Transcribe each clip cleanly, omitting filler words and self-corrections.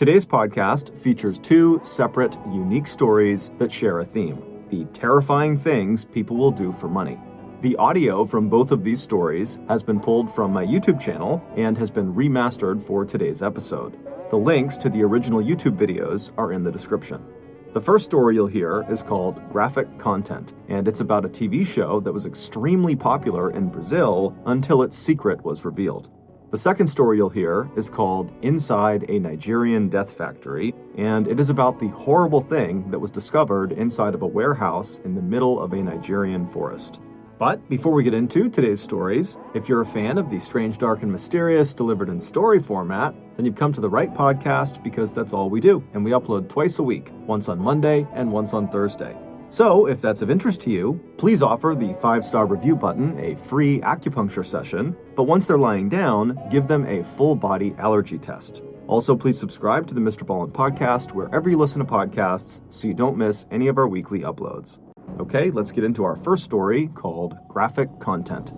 Today's podcast features two separate, unique stories that share a theme: the terrifying things people will do for money. The audio from both of these stories has been pulled from my YouTube channel and has been remastered for today's episode. The links to the original YouTube videos are in the description. The first story you'll hear is called Graphic Content, and it's about a TV show that was extremely popular in Brazil until its secret was revealed. The second story you'll hear is called Inside a Nigerian Death Factory, and it is about the horrible thing that was discovered inside of a warehouse in the middle of a Nigerian forest. But before we get into today's stories, if you're a fan of the strange, dark, and mysterious delivered in story format, then you've come to the right podcast because that's all we do, and we upload twice a week, once on Monday and once on Thursday. So, if that's of interest to you, please offer the 5-star review button a free acupuncture session, but once they're lying down, give them a full-body allergy test. Also, please subscribe to the MrBallen podcast wherever you listen to podcasts so you don't miss any of our weekly uploads. Okay, let's get into our first story called Graphic Content.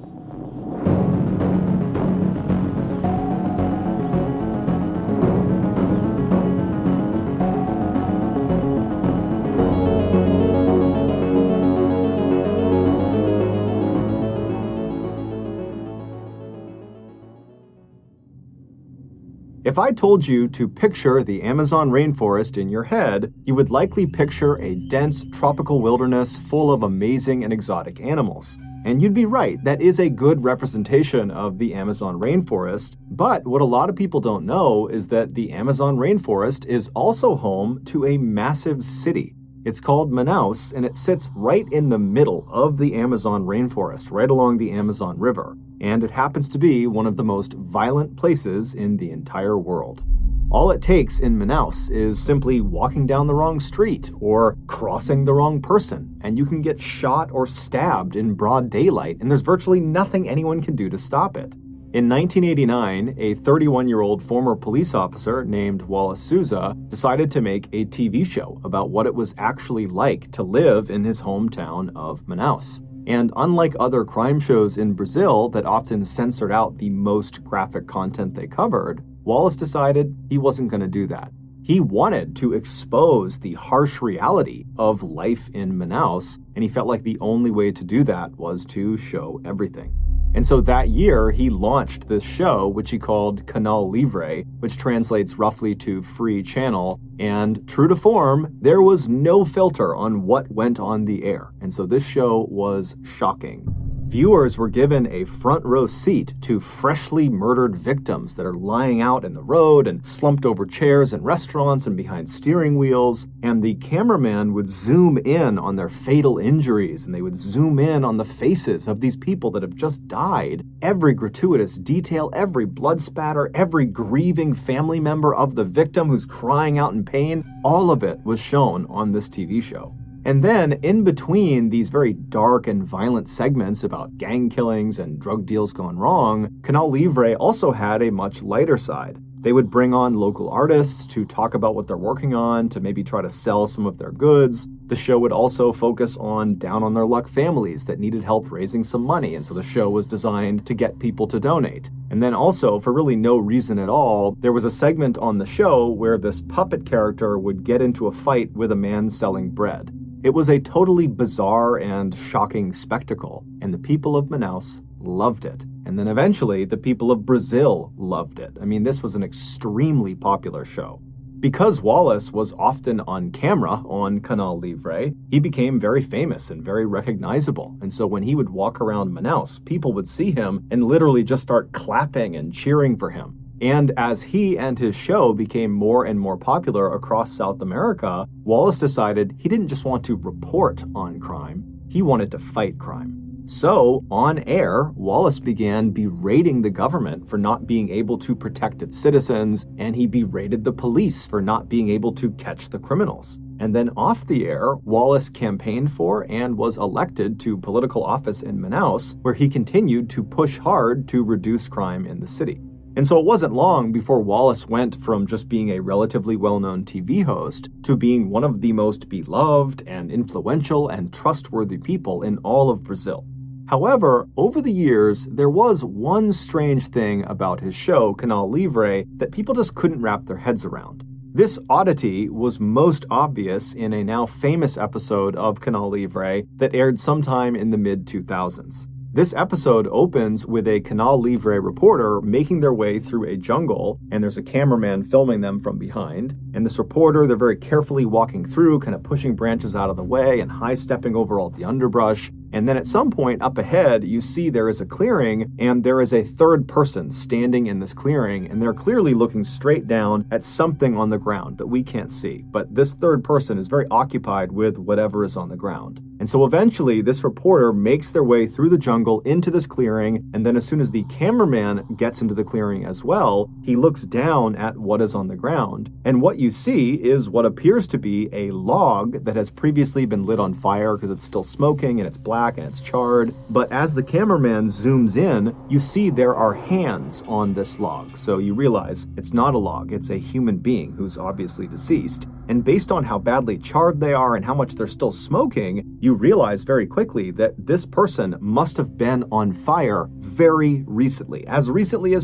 If I told you to picture the Amazon rainforest in your head, you would likely picture a dense tropical wilderness full of amazing and exotic animals. And you'd be right, that is a good representation of the Amazon rainforest, but what a lot of people don't know is that the Amazon rainforest is also home to a massive city. It's called Manaus, and it sits right in the middle of the Amazon rainforest, right along the Amazon River. And it happens to be one of the most violent places in the entire world. All it takes in Manaus is simply walking down the wrong street or crossing the wrong person, and you can get shot or stabbed in broad daylight, and there's virtually nothing anyone can do to stop it. In 1989, a 31-year-old former police officer named Wallace Souza decided to make a TV show about what it was actually like to live in his hometown of Manaus. And unlike other crime shows in Brazil that often censored out the most graphic content they covered, Wallace decided he wasn't going to do that. He wanted to expose the harsh reality of life in Manaus, and he felt like the only way to do that was to show everything. And so that year, he launched this show, which he called Canal Livre, which translates roughly to free channel. And true to form, there was no filter on what went on the air. And so this show was shocking. Viewers were given a front row seat to freshly murdered victims that are lying out in the road and slumped over chairs in restaurants and behind steering wheels. And the cameraman would zoom in on their fatal injuries, and they would zoom in on the faces of these people that have just died. Every gratuitous detail, every blood spatter, every grieving family member of the victim who's crying out in pain, all of it was shown on this TV show. And then, in between these very dark and violent segments about gang killings and drug deals gone wrong, Canal Livre also had a much lighter side. They would bring on local artists to talk about what they're working on, to maybe try to sell some of their goods. The show would also focus on down-on-their-luck families that needed help raising some money, and so the show was designed to get people to donate. And then also, for really no reason at all, there was a segment on the show where this puppet character would get into a fight with a man selling bread. It was a totally bizarre and shocking spectacle, and the people of Manaus loved it. And then eventually, the people of Brazil loved it. I mean, this was an extremely popular show. Because Wallace was often on camera on Canal Livre, he became very famous and very recognizable. And so when he would walk around Manaus, people would see him and literally just start clapping and cheering for him. And as he and his show became more and more popular across South America, Wallace decided he didn't just want to report on crime, he wanted to fight crime. So, on air, Wallace began berating the government for not being able to protect its citizens, and he berated the police for not being able to catch the criminals. And then off the air, Wallace campaigned for and was elected to political office in Manaus, where he continued to push hard to reduce crime in the city. And so it wasn't long before Wallace went from just being a relatively well-known TV host to being one of the most beloved and influential and trustworthy people in all of Brazil. However, over the years, there was one strange thing about his show, Canal Livre, that people just couldn't wrap their heads around. This oddity was most obvious in a now famous episode of Canal Livre that aired sometime in the mid-2000s. This episode opens with a Canal Livre reporter making their way through a jungle, and there's a cameraman filming them from behind. And this reporter, they're very carefully walking through, kind of pushing branches out of the way and high-stepping over all the underbrush. And then at some point up ahead, you see there is a clearing, and there is a third person standing in this clearing, and they're clearly looking straight down at something on the ground that we can't see. But this third person is very occupied with whatever is on the ground. And so eventually, this reporter makes their way through the jungle into this clearing, and then as soon as the cameraman gets into the clearing as well, he looks down at what is on the ground. And what you see is what appears to be a log that has previously been lit on fire because it's still smoking and it's black and it's charred. But as the cameraman zooms in, you see there are hands on this log. So you realize it's not a log, it's a human being who's obviously deceased. And based on how badly charred they are and how much they're still smoking, you realize very quickly that this person must have been on fire very recently as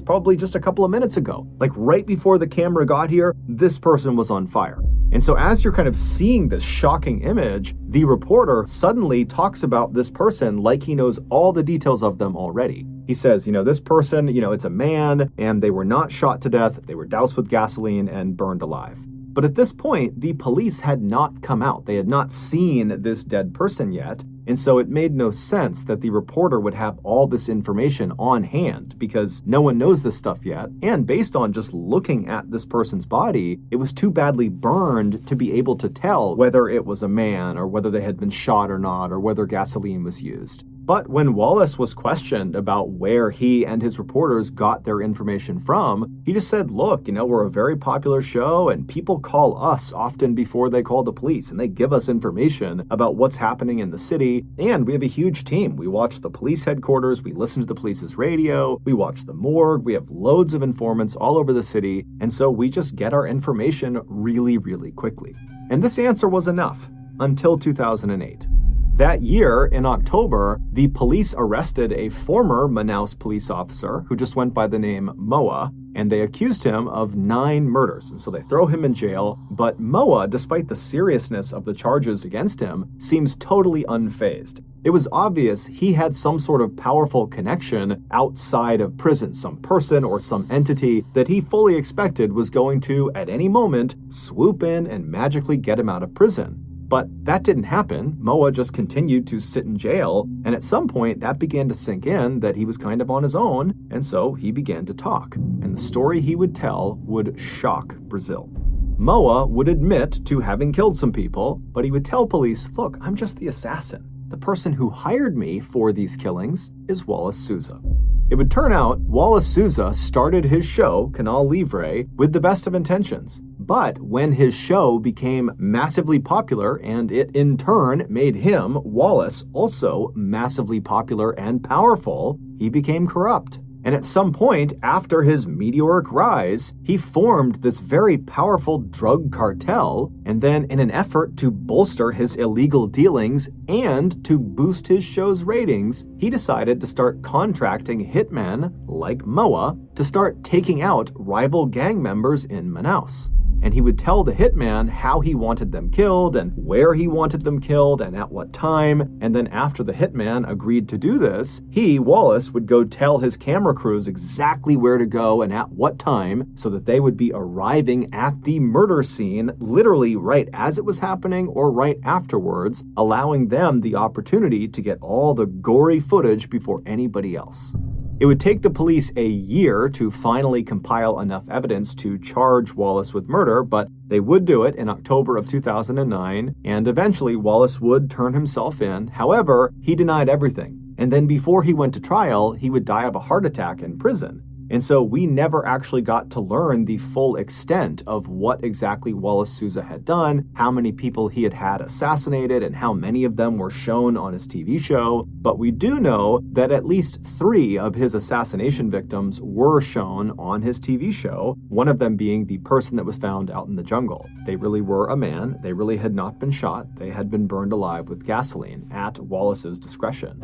probably just a couple of minutes ago. Like right before the camera got here, this person was on fire. And so as you're kind of seeing this shocking image, the reporter suddenly talks about this person like he knows all the details of them already. He says, this person, it's a man, and they were not shot to death, they were doused with gasoline and burned alive. But at this point, the police had not come out. They had not seen this dead person yet, and so it made no sense that the reporter would have all this information on hand because no one knows this stuff yet, and based on just looking at this person's body, it was too badly burned to be able to tell whether it was a man or whether they had been shot or not or whether gasoline was used. But when Wallace was questioned about where he and his reporters got their information from, he just said, look, we're a very popular show and people call us often before they call the police and they give us information about what's happening in the city. And we have a huge team. We watch the police headquarters, we listen to the police's radio, we watch the morgue, we have loads of informants all over the city. And so we just get our information really, really quickly. And this answer was enough until 2008. That year, in October, the police arrested a former Manaus police officer who just went by the name Moa, and they accused him of 9 murders. And so they throw him in jail, but Moa, despite the seriousness of the charges against him, seems totally unfazed. It was obvious he had some sort of powerful connection outside of prison, some person or some entity that he fully expected was going to, at any moment, swoop in and magically get him out of prison. But that didn't happen. Moa just continued to sit in jail, and at some point that began to sink in that he was kind of on his own, and so he began to talk. And the story he would tell would shock Brazil. Moa would admit to having killed some people, but he would tell police, look, I'm just the assassin. The person who hired me for these killings is Wallace Souza. It would turn out Wallace Souza started his show, Canal Livre, with the best of intentions. But when his show became massively popular and it in turn made him, Wallace, also massively popular and powerful, he became corrupt. And at some point after his meteoric rise, he formed this very powerful drug cartel, and then in an effort to bolster his illegal dealings and to boost his show's ratings, he decided to start contracting hitmen like Moa to start taking out rival gang members in Manaus. And he would tell the hitman how he wanted them killed and where he wanted them killed and at what time. And then after the hitman agreed to do this, he, Wallace, would go tell his camera crews exactly where to go and at what time so that they would be arriving at the murder scene literally right as it was happening or right afterwards, allowing them the opportunity to get all the gory footage before anybody else. It would take the police a year to finally compile enough evidence to charge Wallace with murder, but they would do it in October of 2009, and eventually Wallace would turn himself in. However, he denied everything. And then before he went to trial, he would die of a heart attack in prison. And so we never actually got to learn the full extent of what exactly Wallace Souza had done, how many people he had had assassinated, and how many of them were shown on his TV show. But we do know that at least 3 of his assassination victims were shown on his TV show, one of them being the person that was found out in the jungle. They really were a man. They really had not been shot. They had been burned alive with gasoline at Wallace's discretion.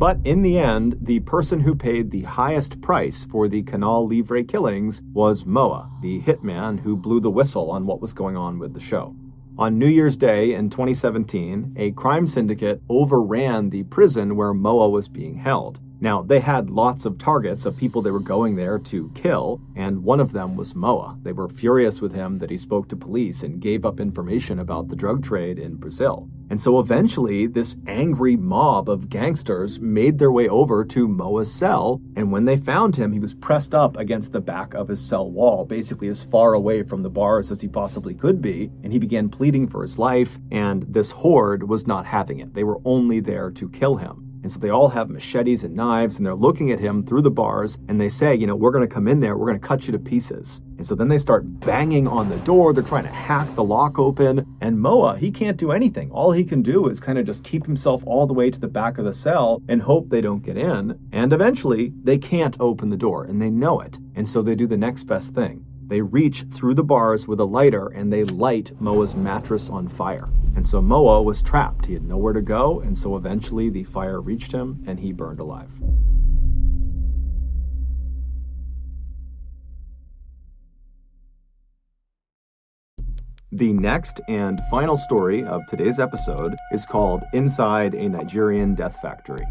But in the end, the person who paid the highest price for the Canal Livre killings was Moa, the hitman who blew the whistle on what was going on with the show. On New Year's Day in 2017, a crime syndicate overran the prison where Moa was being held. Now, they had lots of targets of people they were going there to kill, and one of them was Moa. They were furious with him that he spoke to police and gave up information about the drug trade in Brazil. And so eventually, this angry mob of gangsters made their way over to Moa's cell, and when they found him, he was pressed up against the back of his cell wall, basically as far away from the bars as he possibly could be, and he began pleading for his life, and this horde was not having it. They were only there to kill him. And so they all have machetes and knives, and they're looking at him through the bars, and they say, we're going to come in there, we're going to cut you to pieces. And so then they start banging on the door, they're trying to hack the lock open, and Moa, he can't do anything. All he can do is kind of just keep himself all the way to the back of the cell and hope they don't get in. And eventually, they can't open the door, and they know it. And so they do the next best thing. They reach through the bars with a lighter and they light Moa's mattress on fire. And so Moa was trapped. He had nowhere to go, and so eventually the fire reached him and he burned alive. The next and final story of today's episode is called Inside a Nigerian Death Factory.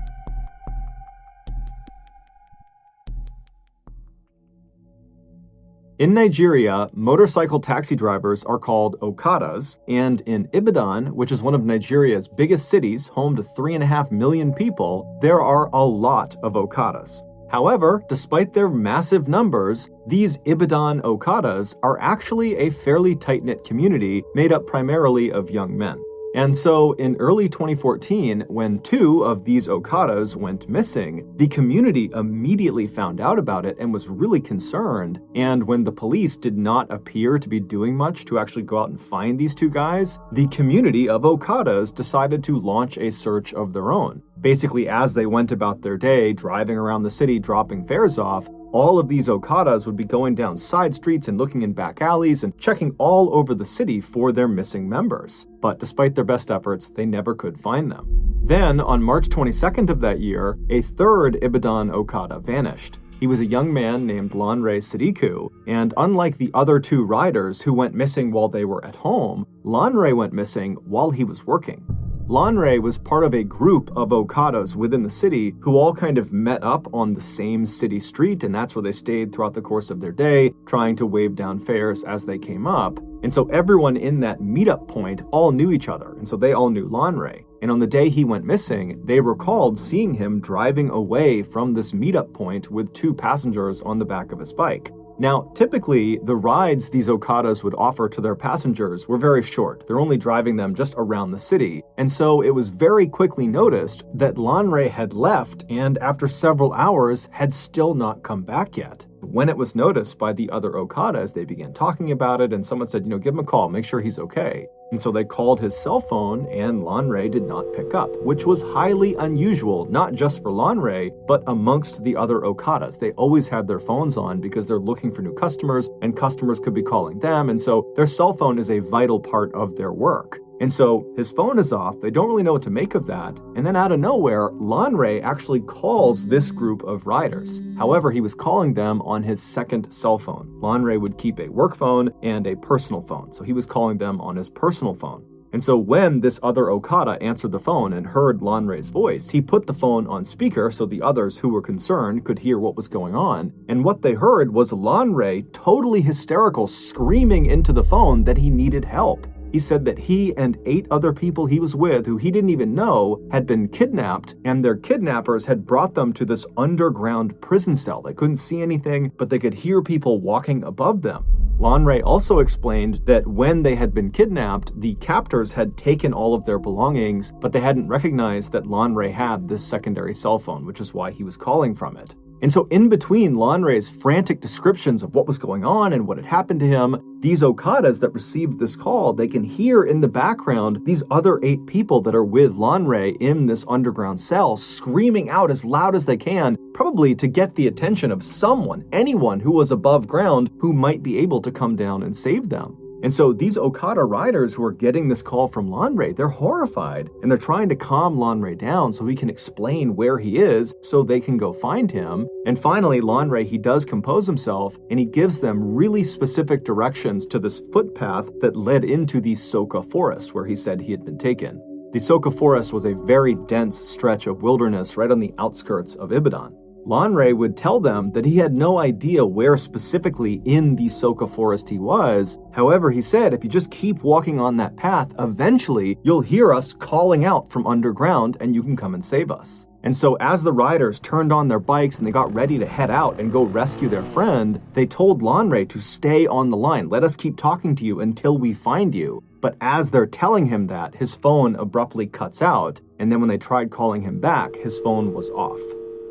In Nigeria, motorcycle taxi drivers are called Okadas, and in Ibadan, which is one of Nigeria's biggest cities, home to 3.5 million people, there are a lot of Okadas. However, despite their massive numbers, these Ibadan Okadas are actually a fairly tight-knit community made up primarily of young men. And so in early 2014, when 2 of these Okadas went missing, the community immediately found out about it and was really concerned. And when the police did not appear to be doing much to actually go out and find these 2 guys, the community of Okadas decided to launch a search of their own. Basically, as they went about their day, driving around the city, dropping fares off, all of these Okadas would be going down side streets and looking in back alleys and checking all over the city for their missing members. But despite their best efforts, they never could find them. Then, on March 22nd of that year, a 3rd Ibadan Okada vanished. He was a young man named Lanre Sidiku, and unlike the other 2 riders who went missing while they were at home, Lanre went missing while he was working. Lanre was part of a group of Okadas within the city who all kind of met up on the same city street, and that's where they stayed throughout the course of their day, trying to wave down fares as they came up. And so everyone in that meetup point all knew each other, and so they all knew Lanre. And on the day he went missing, they recalled seeing him driving away from this meetup point with 2 passengers on the back of his bike. Now, typically, the rides these Okadas would offer to their passengers were very short. They're only driving them just around the city. And so it was very quickly noticed that Lanre had left and after several hours had still not come back yet. When it was noticed by the other Okadas, they began talking about it and someone said, give him a call, make sure he's okay. And so they called his cell phone and Lanre did not pick up, which was highly unusual, not just for Lanre, but amongst the other Okadas. They always had their phones on because they're looking for new customers and customers could be calling them. And so their cell phone is a vital part of their work. And so his phone is off, they don't really know what to make of that, and then out of nowhere, Lanre actually calls this group of riders. However, he was calling them on his second cell phone. Lanre would keep a work phone and a personal phone, so he was calling them on his personal phone. And so when this other Okada answered the phone and heard Lanre's voice, he put the phone on speaker so the others who were concerned could hear what was going on. And what they heard was Lanre, totally hysterical, screaming into the phone that he needed help. He said that he and 8 other people he was with, who he didn't even know, had been kidnapped, and their kidnappers had brought them to this underground prison cell. They couldn't see anything, but they could hear people walking above them. Lanre also explained that when they had been kidnapped, the captors had taken all of their belongings, but they hadn't recognized that Lanre had this secondary cell phone, which is why he was calling from it. And so in between Lanre's frantic descriptions of what was going on and what had happened to him, these Okadas that received this call, they can hear in the background these other 8 people that are with Lanre in this underground cell screaming out as loud as they can, probably to get the attention of someone, anyone who was above ground who might be able to come down and save them. And so these Okada riders who are getting this call from Lanre, they're horrified, and they're trying to calm Lanre down so he can explain where he is so they can go find him. And finally, Lanre, he does compose himself, and he gives them really specific directions to this footpath that led into the Soka forest where he said he had been taken. The Soka forest was a very dense stretch of wilderness right on the outskirts of Ibadan. Lanre would tell them that he had no idea where specifically in the Soka forest he was. However, he said, if you just keep walking on that path, eventually you'll hear us calling out from underground and you can come and save us. And so as the riders turned on their bikes and they got ready to head out and go rescue their friend, they told Lanre to stay on the line. Let us keep talking to you until we find you. But as they're telling him that, his phone abruptly cuts out. And then when they tried calling him back, his phone was off.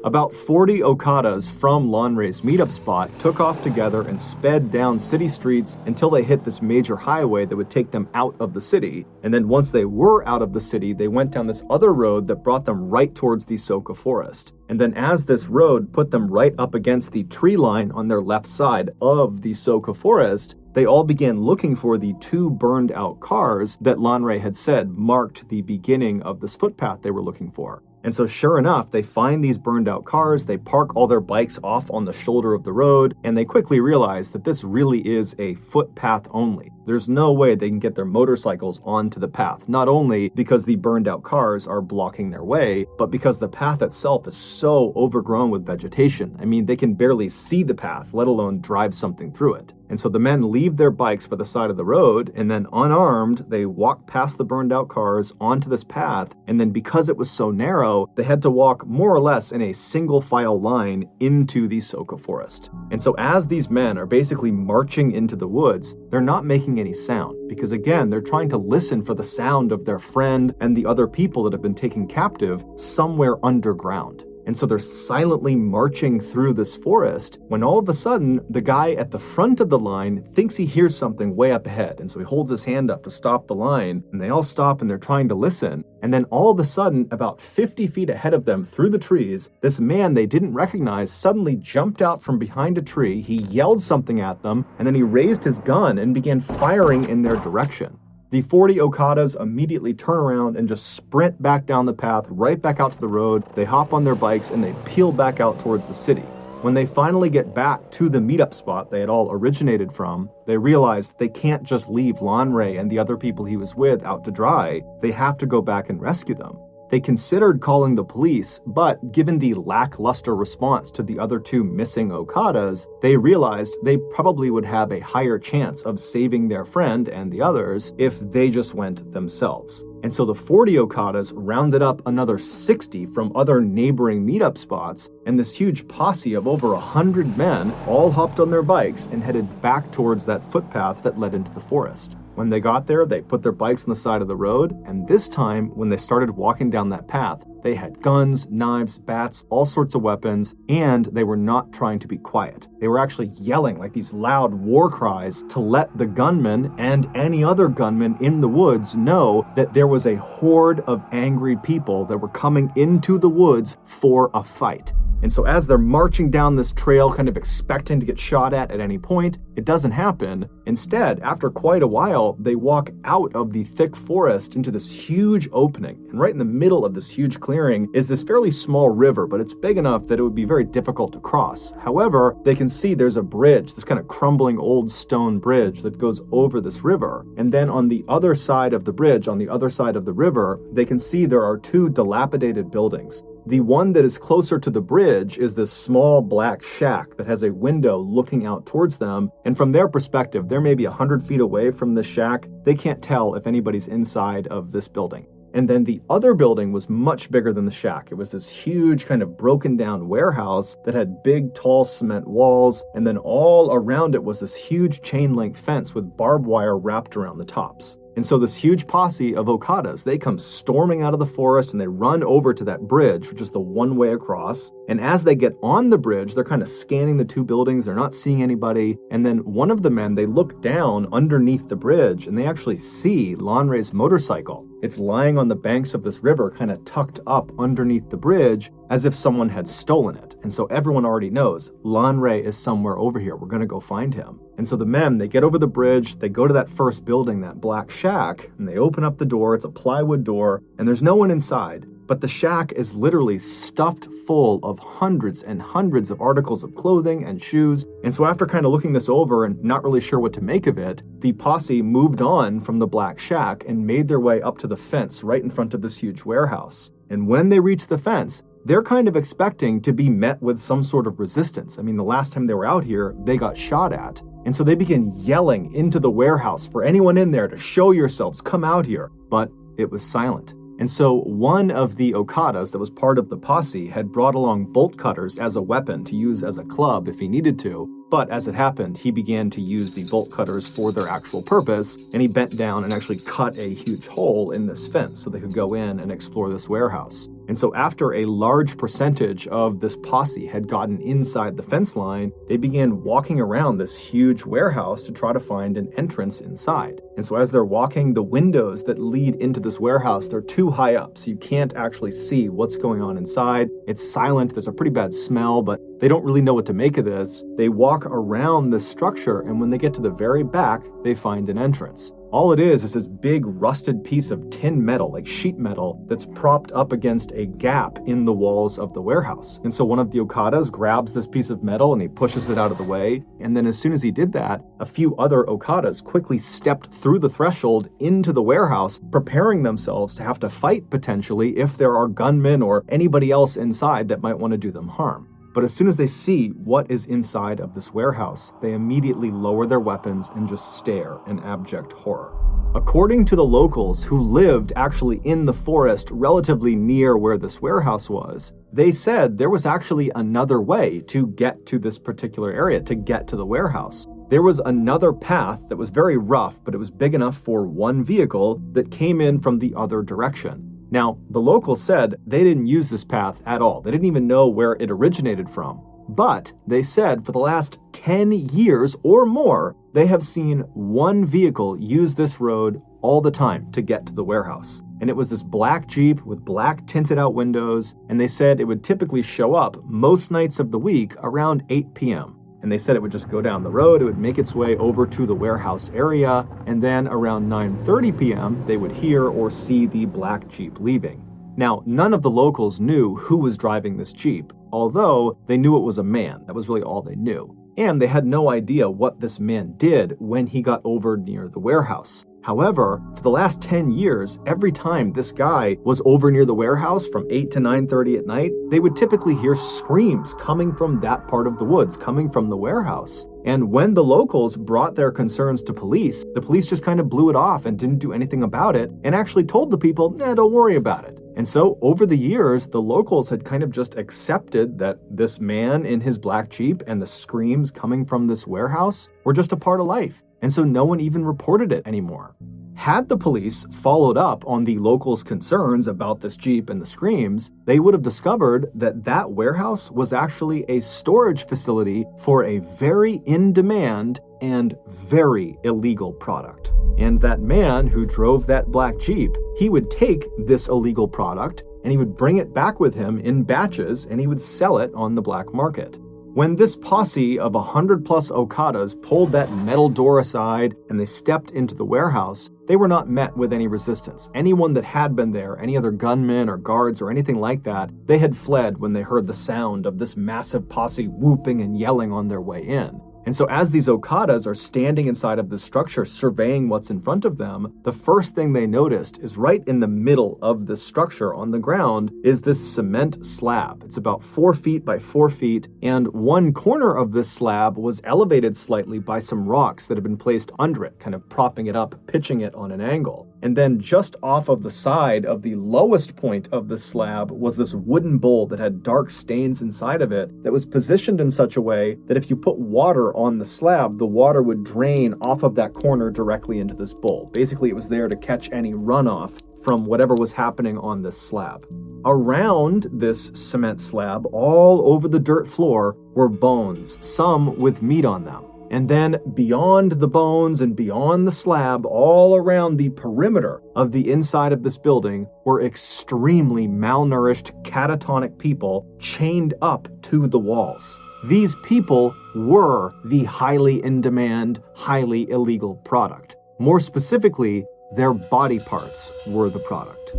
About 40 Okadas from Lanre's meetup spot took off together and sped down city streets until they hit this major highway that would take them out of the city. And then once they were out of the city, they went down this other road that brought them right towards the Soka forest. And then as this road put them right up against the tree line on their left side of the Soka forest, they all began looking for the 2 burned out cars that Lanre had said marked the beginning of this footpath they were looking for. And so sure enough, they find these burned out cars, they park all their bikes off on the shoulder of the road, and they quickly realize that this really is a footpath only. There's no way they can get their motorcycles onto the path, not only because the burned out cars are blocking their way, but because the path itself is so overgrown with vegetation. I mean, they can barely see the path, let alone drive something through it. And so the men leave their bikes by the side of the road, and then unarmed, they walk past the burned out cars onto this path, and then because it was so narrow, they had to walk more or less in a single file line into the Soka forest. And so as these men are basically marching into the woods, they're not making any sound, because again, they're trying to listen for the sound of their friend and the other people that have been taken captive somewhere underground. And so they're silently marching through this forest when all of a sudden, the guy at the front of the line thinks he hears something way up ahead. And so he holds his hand up to stop the line, and they all stop and they're trying to listen. And then all of a sudden, about 50 feet ahead of them through the trees, this man they didn't recognize suddenly jumped out from behind a tree. He yelled something at them, and then he raised his gun and began firing in their direction. The 40 Okadas immediately turn around and just sprint back down the path, right back out to the road. They hop on their bikes and they peel back out towards the city. When they finally get back to the meetup spot they had all originated from, they realize they can't just leave Lanre and the other people he was with out to dry. They have to go back and rescue them. They considered calling the police, but given the lackluster response to the other 2 missing Okadas, they realized they probably would have a higher chance of saving their friend and the others if they just went themselves. And so the 40 Okadas rounded up another 60 from other neighboring meetup spots, and this huge posse of over 100 men all hopped on their bikes and headed back towards that footpath that led into the forest. When they got there, they put their bikes on the side of the road, and this time, when they started walking down that path, they had guns, knives, bats, all sorts of weapons, and they were not trying to be quiet. They were actually yelling like these loud war cries to let the gunmen and any other gunmen in the woods know that there was a horde of angry people that were coming into the woods for a fight. And so as they're marching down this trail, kind of expecting to get shot at any point, it doesn't happen. Instead, after quite a while, they walk out of the thick forest into this huge opening. And right in the middle of this huge clearing is this fairly small river, but it's big enough that it would be very difficult to cross. However, they can see there's a bridge, this kind of crumbling old stone bridge that goes over this river. And then on the other side of the bridge, on the other side of the river, they can see there are 2 dilapidated buildings. The one that is closer to the bridge is this small black shack that has a window looking out towards them, and from their perspective, they're maybe 100 feet away from this shack. They can't tell if anybody's inside of this building. And then the other building was much bigger than the shack. It was this huge kind of broken down warehouse that had big tall cement walls, and then all around it was this huge chain link fence with barbed wire wrapped around the tops. And so this huge posse of Okadas, they come storming out of the forest and they run over to that bridge, which is the one way across. And as they get on the bridge, they're kind of scanning the 2 buildings. They're not seeing anybody. And then one of the men, they look down underneath the bridge and they actually see Lanre's motorcycle. It's lying on the banks of this river, kind of tucked up underneath the bridge, as if someone had stolen it. And so everyone already knows, Lanre is somewhere over here. We're going to go find him. And so the men, they get over the bridge, they go to that first building, that black shack, and they open up the door. It's a plywood door, and there's no one inside. But the shack is literally stuffed full of hundreds and hundreds of articles of clothing and shoes. And so after kind of looking this over and not really sure what to make of it, the posse moved on from the black shack and made their way up to the fence right in front of this huge warehouse. And when they reach the fence, they're kind of expecting to be met with some sort of resistance. I mean, the last time they were out here, they got shot at. And so they begin yelling into the warehouse for anyone in there to show yourselves, come out here. But it was silent. And so one of the Okadas that was part of the posse had brought along bolt cutters as a weapon to use as a club if he needed to. But as it happened, he began to use the bolt cutters for their actual purpose, and he bent down and actually cut a huge hole in this fence so they could go in and explore this warehouse. And so after a large percentage of this posse had gotten inside the fence line, they began walking around this huge warehouse to try to find an entrance inside. And so as they're walking, the windows that lead into this warehouse, they're too high up, so you can't actually see what's going on inside. It's silent, there's a pretty bad smell, but they don't really know what to make of this. They walk around this structure, and when they get to the very back, they find an entrance. All it is this big rusted piece of tin metal, like sheet metal, that's propped up against a gap in the walls of the warehouse. And so one of the Okadas grabs this piece of metal and he pushes it out of the way. And then as soon as he did that, a few other Okadas quickly stepped through the threshold into the warehouse, preparing themselves to have to fight potentially if there are gunmen or anybody else inside that might want to do them harm. But as soon as they see what is inside of this warehouse, they immediately lower their weapons and just stare in abject horror. According to the locals who lived actually in the forest relatively near where this warehouse was, they said there was actually another way to get to this particular area, to get to the warehouse. There was another path that was very rough, but it was big enough for one vehicle that came in from the other direction. Now, the locals said they didn't use this path at all. They didn't even know where it originated from. But they said for the last 10 years or more, they have seen one vehicle use this road all the time to get to the warehouse. And it was this black Jeep with black tinted out windows, and they said it would typically show up most nights of the week around 8 p.m. And they said it would just go down the road, it would make its way over to the warehouse area, and then around 9:30 p.m., they would hear or see the black Jeep leaving. Now, none of the locals knew who was driving this Jeep, although they knew it was a man. That was really all they knew. And they had no idea what this man did when he got over near the warehouse. However, for the last 10 years, every time this guy was over near the warehouse from 8 to 9:30 at night, they would typically hear screams coming from that part of the woods, coming from the warehouse. And when the locals brought their concerns to police, the police just kind of blew it off and didn't do anything about it and actually told the people, don't worry about it. And so over the years, the locals had kind of just accepted that this man in his black Jeep and the screams coming from this warehouse were just a part of life. And so no one even reported it anymore. Had the police followed up on the locals' concerns about this Jeep and the screams, they would have discovered that that warehouse was actually a storage facility for a very in-demand and very illegal product. And that man who drove that black Jeep, he would take this illegal product and he would bring it back with him in batches and he would sell it on the black market. When this posse of 100+ Okadas pulled that metal door aside and they stepped into the warehouse, they were not met with any resistance. Anyone that had been there, any other gunmen or guards or anything like that, they had fled when they heard the sound of this massive posse whooping and yelling on their way in. And so as these Okadas are standing inside of this structure surveying what's in front of them, the first thing they noticed is right in the middle of this structure on the ground is this cement slab. It's about 4 feet by 4 feet, and one corner of this slab was elevated slightly by some rocks that had been placed under it, kind of propping it up, pitching it on an angle. And then just off of the side of the lowest point of the slab was this wooden bowl that had dark stains inside of it that was positioned in such a way that if you put water on the slab, the water would drain off of that corner directly into this bowl. Basically, it was there to catch any runoff from whatever was happening on this slab. Around this cement slab, all over the dirt floor, were bones, some with meat on them. And then beyond the bones and beyond the slab, all around the perimeter of the inside of this building were extremely malnourished, catatonic people chained up to the walls. These people were the highly in-demand, highly illegal product. More specifically, their body parts were the product.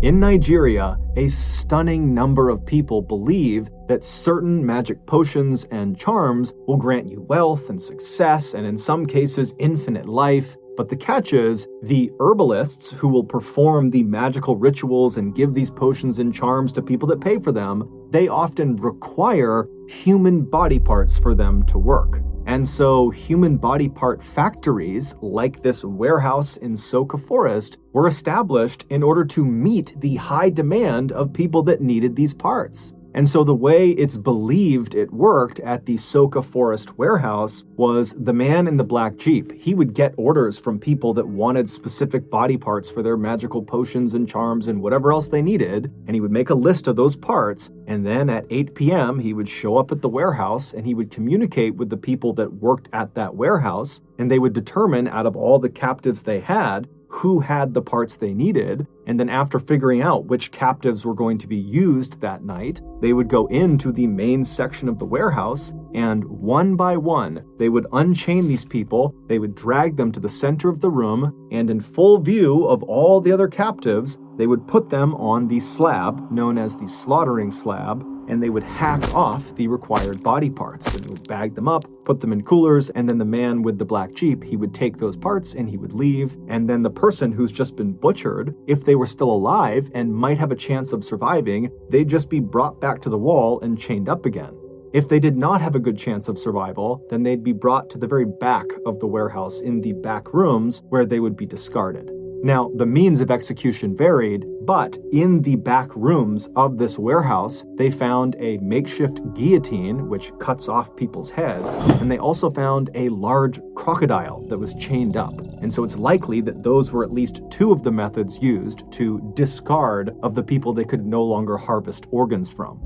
In Nigeria, a stunning number of people believe that certain magic potions and charms will grant you wealth and success, and in some cases, infinite life. But the catch is, the herbalists who will perform the magical rituals and give these potions and charms to people that pay for them, they often require human body parts for them to work. And so human body part factories, like this warehouse in Soka Forest, were established in order to meet the high demand of people that needed these parts. And so the way it's believed it worked at the Soka Forest warehouse was the man in the black Jeep. He would get orders from people that wanted specific body parts for their magical potions and charms and whatever else they needed, and he would make a list of those parts, and then at 8 p.m. he would show up at the warehouse and he would communicate with the people that worked at that warehouse, and they would determine out of all the captives they had, who had the parts they needed, and then after figuring out which captives were going to be used that night, they would go into the main section of the warehouse, and one by one, they would unchain these people, they would drag them to the center of the room, and in full view of all the other captives, they would put them on the slab, known as the slaughtering slab, and they would hack off the required body parts, and they would bag them up, put them in coolers, and then the man with the black Jeep, he would take those parts and he would leave, and then the person who's just been butchered, if they were still alive and might have a chance of surviving, they'd just be brought back to the wall and chained up again. If they did not have a good chance of survival, then they'd be brought to the very back of the warehouse in the back rooms where they would be discarded. Now, the means of execution varied, but in the back rooms of this warehouse, they found a makeshift guillotine, which cuts off people's heads, and they also found a large crocodile that was chained up. And so it's likely that those were at least two of the methods used to discard of the people they could no longer harvest organs from.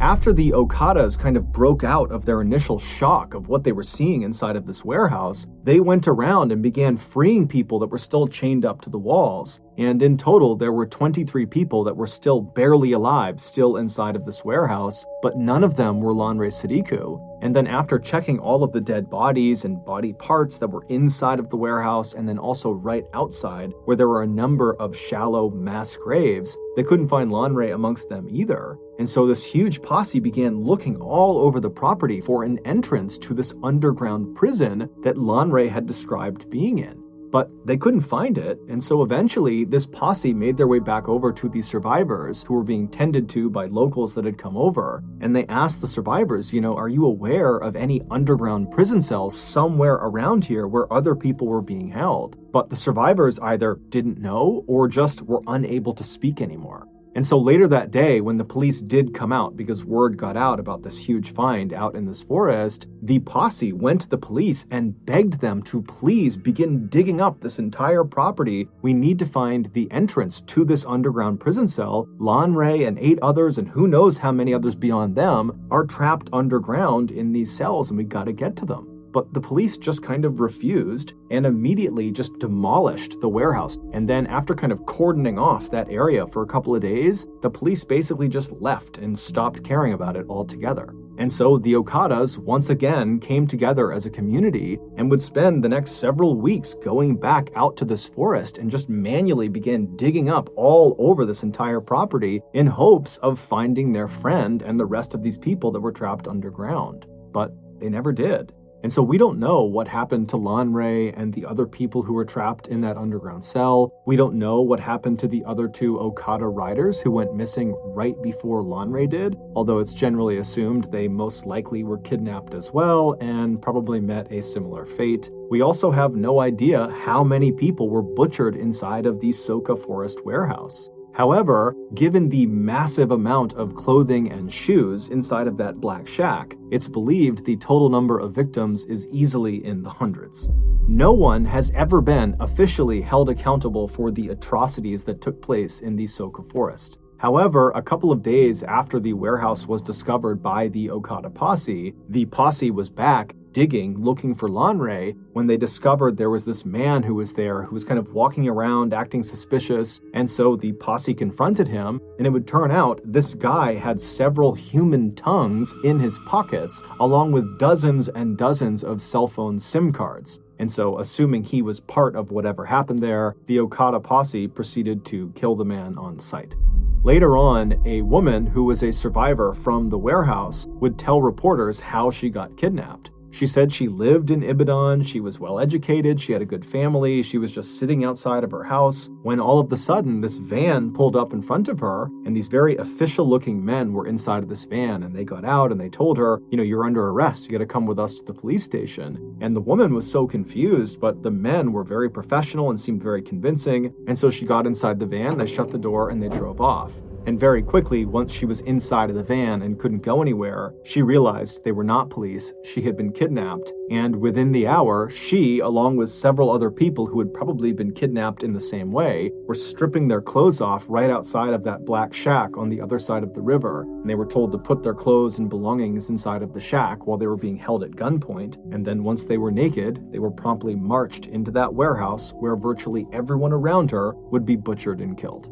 After the Okadas kind of broke out of their initial shock of what they were seeing inside of this warehouse, they went around and began freeing people that were still chained up to the walls. And in total, there were 23 people that were still barely alive, still inside of this warehouse, but none of them were Lanre Sadiku. And then after checking all of the dead bodies and body parts that were inside of the warehouse and then also right outside, where there were a number of shallow mass graves, they couldn't find Lanre amongst them either. And so this huge posse began looking all over the property for an entrance to this underground prison that Lanre had described being in. But they couldn't find it, and so eventually this posse made their way back over to the survivors who were being tended to by locals that had come over, and they asked the survivors, are you aware of any underground prison cells somewhere around here where other people were being held? But the survivors either didn't know or just were unable to speak anymore. And so later that day, when the police did come out because word got out about this huge find out in this forest, the posse went to the police and begged them to please begin digging up this entire property. We need to find the entrance to this underground prison cell. Lanre and 8 others, and who knows how many others beyond them, are trapped underground in these cells, and we gotta get to them. But the police just kind of refused and immediately just demolished the warehouse. And then after kind of cordoning off that area for a couple of days, the police basically just left and stopped caring about it altogether. And so the Okadas once again came together as a community and would spend the next several weeks going back out to this forest and just manually began digging up all over this entire property in hopes of finding their friend and the rest of these people that were trapped underground. But they never did. And so we don't know what happened to Lanre and the other people who were trapped in that underground cell. We don't know what happened to the other 2 Okada riders who went missing right before Lanre did, although it's generally assumed they most likely were kidnapped as well and probably met a similar fate. We also have no idea how many people were butchered inside of the Soka Forest warehouse. However, given the massive amount of clothing and shoes inside of that black shack, it's believed the total number of victims is easily in the hundreds. No one has ever been officially held accountable for the atrocities that took place in the Soka Forest. However, a couple of days after the warehouse was discovered by the Okada posse, the posse was back digging, looking for Lanre, when they discovered there was this man who was there who was kind of walking around acting suspicious. And so the posse confronted him, and it would turn out this guy had several human tongues in his pockets, along with dozens and dozens of cell phone SIM cards. And so, assuming he was part of whatever happened there, the Okada posse proceeded to kill the man on sight. Later on, a woman who was a survivor from the warehouse would tell reporters how she got kidnapped. She said she lived in Ibadan, she was well educated, she had a good family, she was just sitting outside of her house when all of a sudden this van pulled up in front of her, and these very official looking men were inside of this van, and they got out and they told her, you're under arrest, you gotta come with us to the police station. And the woman was so confused, but the men were very professional and seemed very convincing, and so she got inside the van, they shut the door, and they drove off. And very quickly, once she was inside of the van and couldn't go anywhere, she realized they were not police, she had been kidnapped, and within the hour, she, along with several other people who had probably been kidnapped in the same way, were stripping their clothes off right outside of that black shack on the other side of the river, and they were told to put their clothes and belongings inside of the shack while they were being held at gunpoint, and then once they were naked, they were promptly marched into that warehouse where virtually everyone around her would be butchered and killed.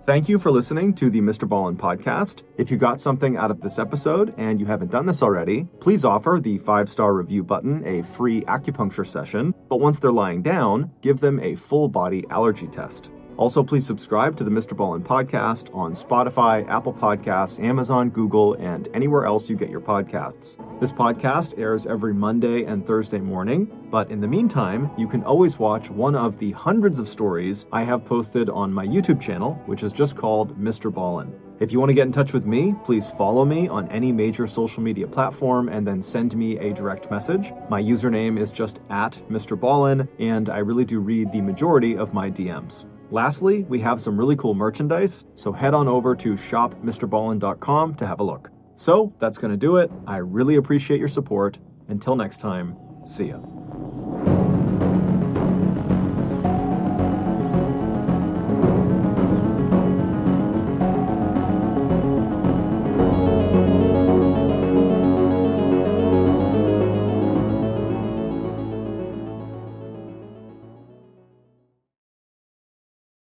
Thank you for listening to the MrBallen podcast. If you got something out of this episode and you haven't done this already, please offer the 5-star review button a free acupuncture session, but once they're lying down, give them a full body allergy test. Also, please subscribe to the MrBallen podcast on Spotify, Apple Podcasts, Amazon, Google, and anywhere else you get your podcasts. This podcast airs every Monday and Thursday morning, but in the meantime, you can always watch one of the hundreds of stories I have posted on my YouTube channel, which is just called MrBallen. If you want to get in touch with me, please follow me on any major social media platform and then send me a direct message. My username is just @MrBallen, and I really do read the majority of my DMs. Lastly, we have some really cool merchandise, so head on over to shopmrballen.com to have a look. So that's going to do it. I really appreciate your support. Until next time, see ya.